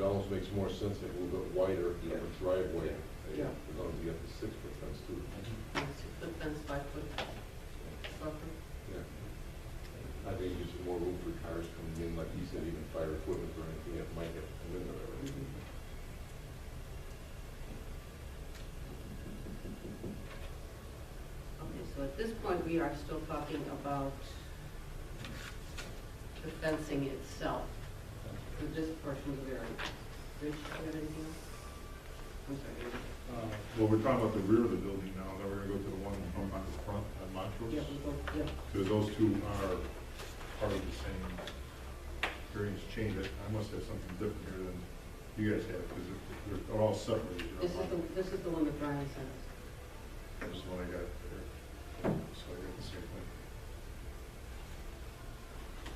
it almost makes more sense to move it wider than a driveway. Yeah. As long as you get the 6-foot fence too. 6-foot fence, 5-foot buffer. Yeah. I think there's more room for cars coming in, like you said, even fire equipment or anything that might have to come in there. Okay, so at this point, we are still talking about the fencing itself, for this portion of the variance. Rich, do you have anything else? I'm sorry. Rich. Well, we're talking about the rear of the building now, then we're gonna go to the one on the front on Montrose. Yeah, we go, yeah. Because those two are part of the same variance change. I must have something different here than you guys have, because they're all separated. This is the one that Brian sent us. This is what I got there. So I got the same thing.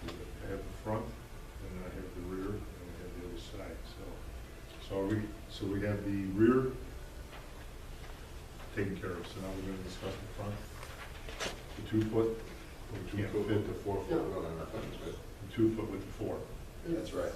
I have the front, and then I have the rear, and I have the other side, so we have the rear taken care of, so now we're gonna discuss the front. The 2-foot, we 2 can't foot fit with the 4 foot on our fence, right? the 2-foot with the 4. That's right.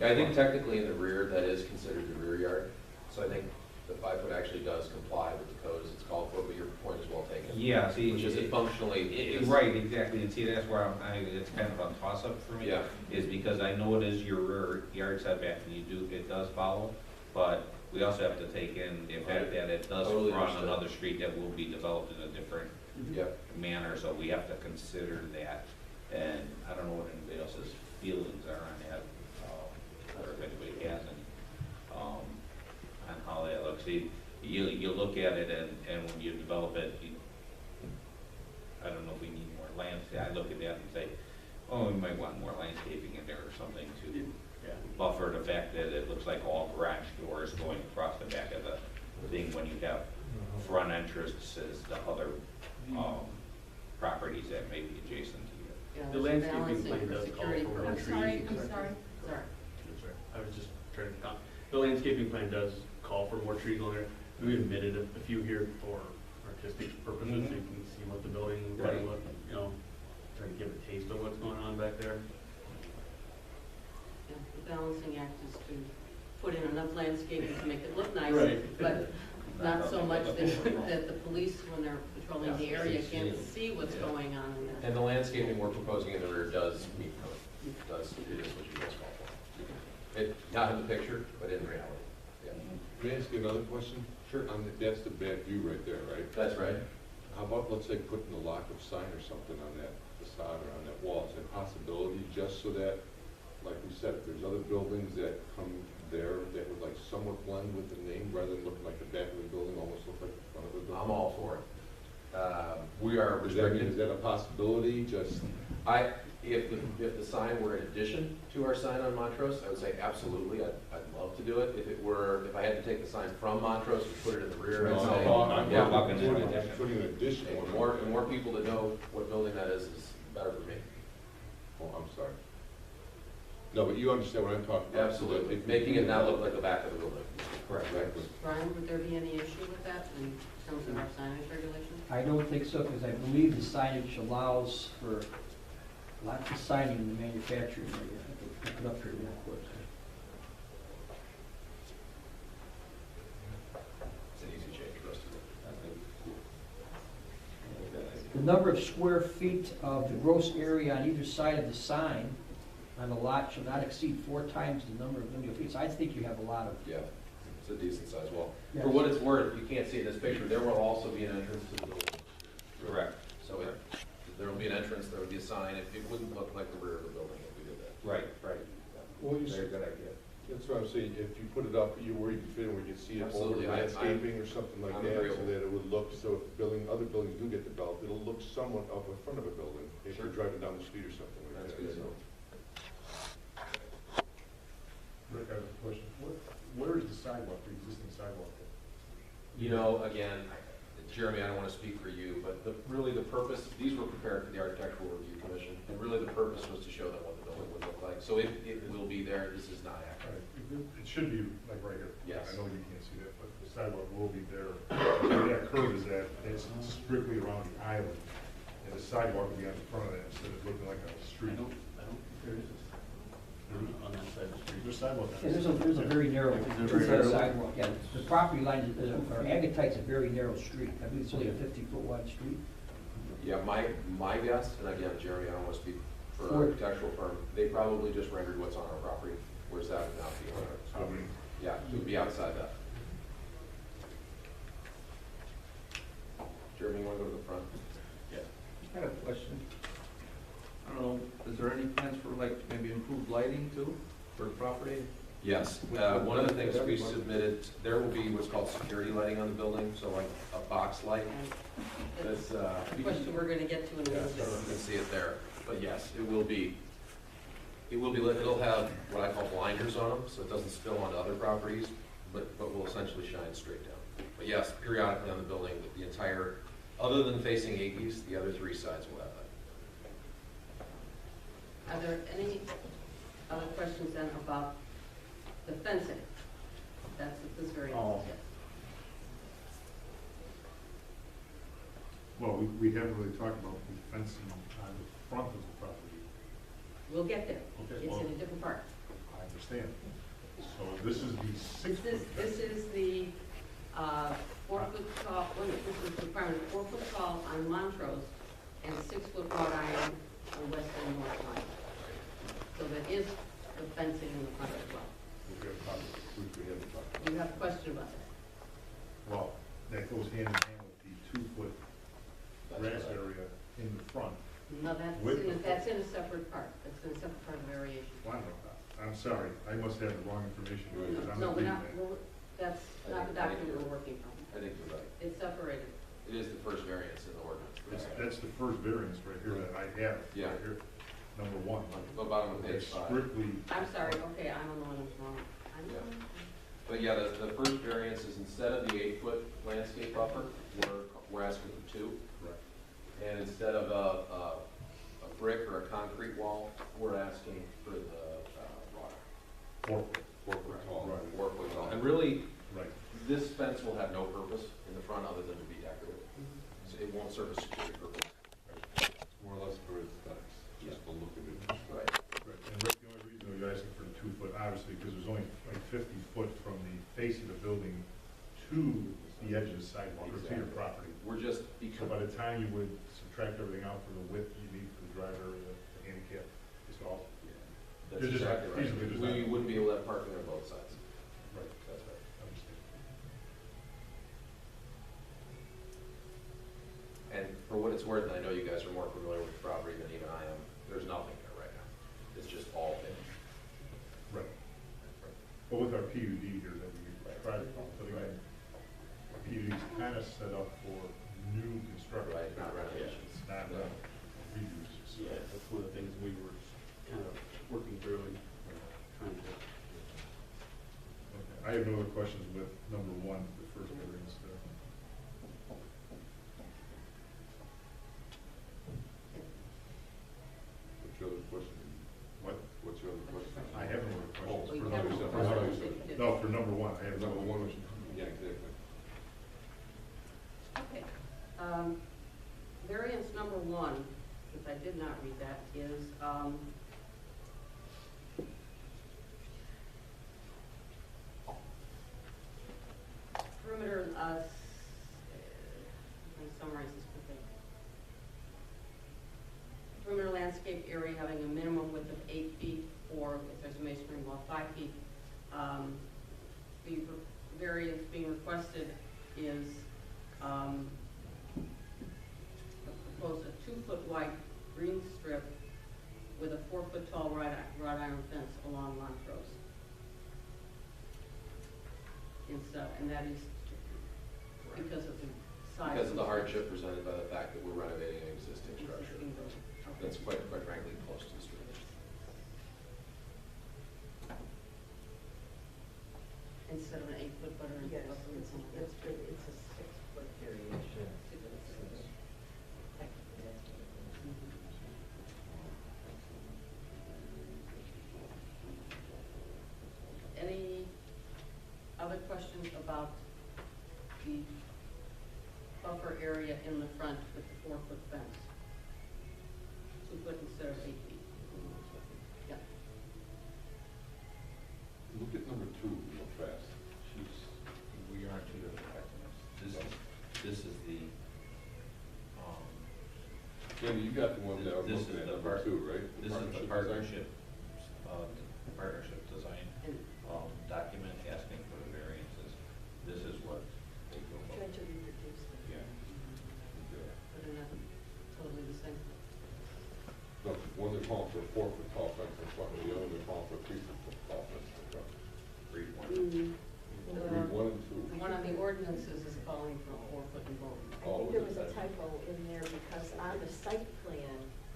I think technically in the rear, that is considered the rear yard. So I think the 5-foot actually does comply with the code as it's called for, but your point is well taken. Yeah, see. Which is it functionally is. Right, exactly, and see, that's where it's kind of a toss-up for me. Yeah. Is because I know it is your rear yard setback, and it does follow, but we also have to take in the fact that it does Totally run understood. another street that will be developed in a different Yep. manner, so we have to consider that. And I don't know what anybody else's feelings are on that, or if anybody has any, on how that looks. See, you look at it and when you develop it, I don't know if we need more landscape. I look at that and say, oh, we might want more landscaping in there or something to buffer the fact that it looks like all garage doors going across the back of the thing when you have front entrances to other properties that may be adjacent to you. Yeah, The there's landscaping balancing plan for does call security for more purposes. trees. I'm sorry. Sorry. I was just trying to comment. The landscaping plan does call for more trees on there. We omitted a few here for artistic purposes, so you can see what the building is Right. like, you know, try to give a taste of what's going on back there. Yeah, the balancing act is to put in enough landscaping to make it look nice, Right. but not so much that the police, when they're patrolling the area, can't see what's Yeah. going on in there. And the landscaping we're proposing in the rear does meet code. It is what you guys call for. Not in the picture, but in reality. Yeah. May I ask you another question? Sure. That's the back view right there, right? That's right. How about, let's say, putting a lock of sign or something on that facade or on that wall? Is it a possibility just so that, like we said, if there's other buildings that come there that would like somewhat blend with the name rather than looking like the back of the building, almost look like the front of the building? I'm all for it. We are Is that, restricted. is that a possibility, just? If the sign were in addition to our sign on Montrose, I would say absolutely, I'd love to do it. If I had to take the sign from Montrose and put it in the rear, I'd say, I'm yeah. putting an addition The one. more people that know what building that is better for me. Oh, I'm sorry. No, but you understand what I'm talking about. Absolutely, making it not look like the back of the building. Correct. Exactly. Brian, would there be any issue with that in terms of our signage regulations? I don't think so, because I believe the signage allows for lots of signing in the manufacturing area. I can pick it up here real quick. It's an easy change for us to do. The number of square feet of the gross area on either side of the sign on the lot shall not exceed 4 times the number of linear feet. So I think you have a lot of. Yeah, it's a decent size wall. Yes. For what it's worth, you can't see it in this picture, there will also be an entrance to the building. Correct. So there will be an entrance, there will be a sign, it wouldn't look like the rear of the building if we did that. Right, right. Well, you Very said, good idea. that's what I'm saying, if you put it up, where you can fit it, where you can see it over Absolutely. landscaping or something like I'm that, so agreeable. that it would look, so if other buildings do get developed, it'll look somewhat of in front of a building, if Sure. you're driving down the street or something like That's that. good. So. Rick, I have a question. Where is the sidewalk, the existing sidewalk? You know, again, Jeremy, I don't want to speak for you, but really the purpose, these were prepared for the Architectural Review Commission, and really the purpose was to show them what the building would look like. So it will be there, this is not accurate. It should be like right here. Yes. I know you can't see that, but the sidewalk will be there. Where that curve is at, it's strictly around the island, and the sidewalk will be on the front of that instead of looking like a street. I don't think there is on that side of the street. There's sidewalk. Yeah, there's a very narrow There's a very narrow- sidewalk, yeah. The property line, or Agatite's a very narrow street. I believe it's only a 50-foot wide street. Yeah, my guess, and again, Jeremy, I don't want to speak for For- an architectural firm, they probably just rendered what's on our property, whereas that would not be on ours. Probably. Yeah, it would be outside that. Jeremy, you want to go to the front? I had a question. I don't know, is there any plans for like maybe improved lighting too, for the property? Yes, one of the things we submitted, there will be what's called security lighting on the building, so like a box light. And That's, that's a question we're gonna get to in a yeah, little you bit. can see it there, but yes, it will be lit, it'll have what I call blinders on them, so it doesn't spill onto other properties, but will essentially shine straight down. But yes, periodically on the building, the entire, other than facing 80s, the other three sides will have that. Are there any other questions then about the fencing? That's what this variance Oh. is. Well, we haven't really talked about the fencing on the front of the property. We'll get there. Okay, It's well- in a different part. I understand. So this is the 6-foot This fence. is the 4-foot tall, this is requirement 4-foot tall on Montrose and 6-foot wrought iron on west and north line. So there is the fencing in the front as well. We have probably- we have about- You have a question about that? Well, that goes hand in hand with the 2-foot That's grass correct. area in the front. No, With that's in a separate part. That's in a separate part of the variation. Well, I'm sorry, I must have the wrong information. because I'm No, we're reading not, that. that's not the document we're working from. I think you're right. It's separated. It is the first variance in the ordinance. That's the first variance right here that I have. Yeah. Right here, number 1. On the bottom of page It's 5. strictly, I'm sorry, okay, I'm the one who's wrong. I'm Yeah. wrong. But yeah, the first variance is instead of the 8-foot landscape buffer, we're asking for 2. correct. And instead of a brick or a concrete wall, we're asking for the wrought 4-foot, 4-foot tall. Right. iron, 4-foot tall. And really, right. this fence will have no purpose in the front other than to be decorative. So it won't serve a security purpose. More or less for aesthetics, just the look of it. Right. Right. And Rick, the only reason you're asking for the 2-foot, obviously, because there's only like 50 foot from the face of the building to the edge of the sidewalk or to your Exactly. property. We're just, So because, by the time you would subtract everything out for the width you need for the driver, the handicap, it's all, that's You're just exactly right. easily just We not- wouldn't be able to have parking on both sides. right, That's right. understand. And for what it's worth, and I know you guys are more familiar with the property than even I am, there's nothing there right now. It's just all finished. Right. But with our PUD here that we tried to put in, our PUD is kind of set up for new construction. Right, not renovations. Not No. reuse. Yeah, that's one of the things we were kind of working through and trying to. Okay. I have no other questions with number 1, the first variance there. What's your other question? What? What's your other question? I have no other questions. Oh, Well, you for have number- no for number- questions that you did. No, for number 1, I have Number no 1 questions. was, yeah, exactly. Okay. Variance number 1, since I did not read that, is, perimeter, let me summarize this quickly. Perimeter landscape area having a minimum width of 8 feet, or if there's a masonry wall, 5 feet. The variance being requested is, propose a 2-foot wide green strip with a 4-foot tall wrought iron fence along Montrose. And that is because of the size. Because of the hardship presented by the fact that we're renovating an existing structure. Existing building. Okay. That's quite frankly close to the street. Instead of an 8-foot butter. Yes, it's a 6-foot variation. Any other questions about the buffer area in the front with the 4-foot fence? 2 foot instead of 8 feet. Yeah. Sandy, you got the one that I'm This looking is at, the number part- 2, right? This is the design? partnership design, And document asking for the variances. This is what they go about. Trying to reproduce them. Yeah. but they're not totally the same. No, one they're calling for a 4-foot tall fence in front, and the other they're calling for a 3-foot tall fence in front. Read one. Read 1 and 2. The one on the ordinances is calling for a 4-foot and both. I think there was a typo in there because on the site plan,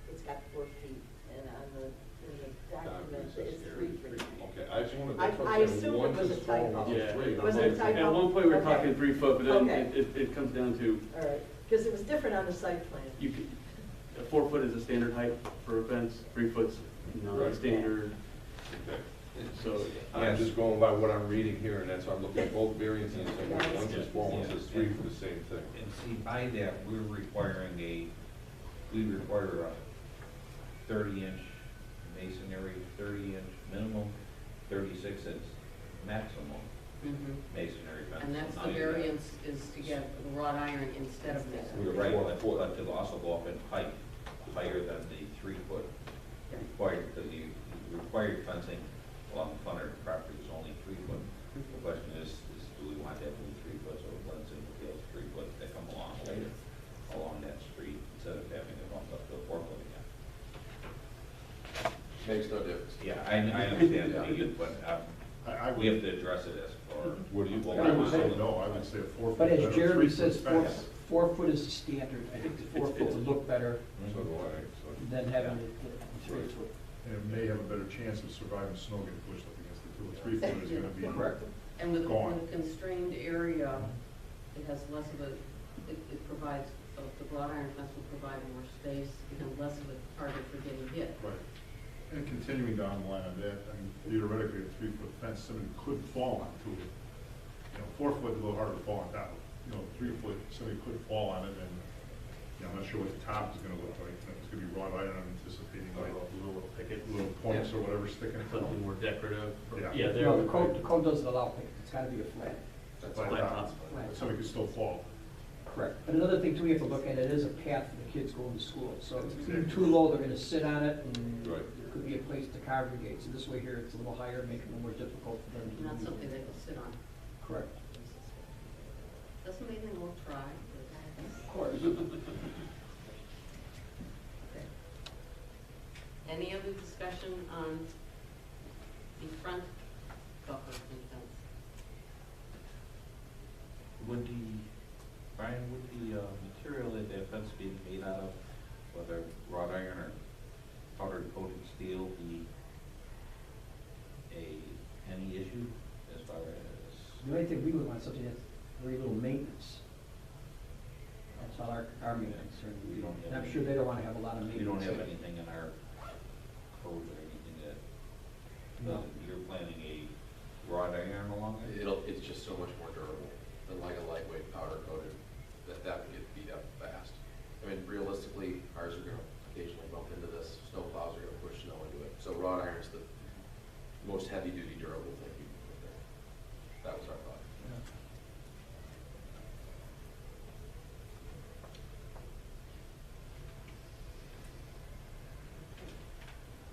it's got 4 feet, and on in the document, it's 3 feet. Okay, I just wanted, I- that's what I I'm saying, assumed it one was is a small, typo. one's Yeah. 3. Was it a typo? At one point, we were Okay. talking 3 foot, but then Okay. it comes down to, All right, because it was different on the site plan. you could, a 4 foot is a standard height for a fence, 3 foot's not Right. standard, Okay. so. I'm just going by what I'm reading here, and that's why I'm looking at both variances, and saying, Yeah. one says 4, one says 3 for the same thing. And see, by that, we require a 30-inch masonry, 30-inch minimum, 36-inch maximum masonry fence. And that's So the now you got- variance is to get wrought iron instead of masonry. With a Right, 4-foot. but to also go up in height, higher than the 3-foot required, because the required fencing along the front of the property is only 3 foot. The question is do we want that to be 3 foot, so it blends in with the other 3 foot that come along later, along that street, instead of having it bump up to a 4 foot again? Makes no difference. Yeah, I understand that, but I we would, have to address it as for. What do you think? I would say no, I would say a 4 foot. But as fence, Jeremy 3-foot says, fence. 4 foot is the standard. I think the 4 foot would look better So do I, so. than having the 3 foot. And it may have a better chance of surviving snow getting pushed up against it too. A 3 foot is gonna be. Correct. And with Gone. a constrained area, it has less of a, it provides, the wrought iron fence will provide more space, and less of a target for getting hit. Right. And continuing down the line on that, I mean, theoretically, a 3-foot fence, somebody could fall onto it. You know, 4 foot, a little harder to fall on top of. You know, 3 foot, somebody could fall on it, and, you know, I'm not sure what the top is gonna look like. It's gonna be wrought iron, I'm anticipating like Little picket, little points or whatever sticking out. something more decorative. Yeah. Yeah, there. No, the code doesn't allow pickets. It's gotta be a flat. That's Flat flat top. top. But somebody could still fall. Correct. But another thing too, we have to look at, it is a path for the kids going to school. So That's if you're exactly too low, they're gonna sit on it, and Right. there could be a place to congregate. So this way here, it's a little higher, making it more difficult for them to. Not something they can sit on. Correct. Doesn't mean they won't try. Of course. Okay. Any other discussion on the front buffer and fence? Would Brian, would the material that that fence being made out of, whether wrought iron or powdered coated steel, be any issue as far as? The only thing we would want, something that's very little maintenance. That's all our main concern. We don't have And I'm any- sure they don't wanna have a lot of maintenance. We don't have anything in our code or anything that, No. you're planning a wrought iron along it? It's just so much more durable than like a lightweight powder coated, that would get beat up fast. I mean, realistically, ours are gonna occasionally bump into this, snow plows are gonna push snow into it. So wrought iron's the most heavy-duty durable thing you can put there. That was our thought.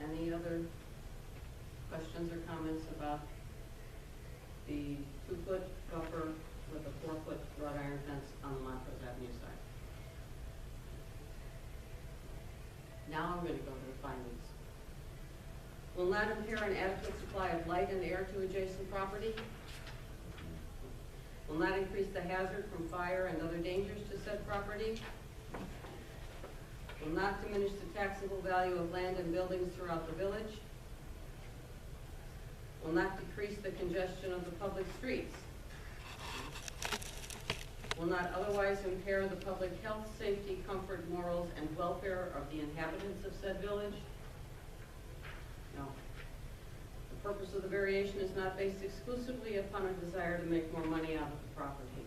Any other questions or comments about the 2-foot buffer with a 4-foot wrought iron fence on the Montrose Avenue side? Now I'm going to go to the findings. Will not impair an adequate supply of light and air to adjacent property. Will not increase the hazard from fire and other dangers to said property. Will not diminish the taxable value of land and buildings throughout the village. Will not decrease the congestion of the public streets. Will not otherwise impair the public health, safety, comfort, morals, and welfare of the inhabitants of said village. No. The purpose of the variation is not based exclusively upon a desire to make more money out of the property.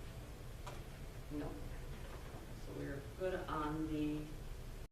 No. So we're good on the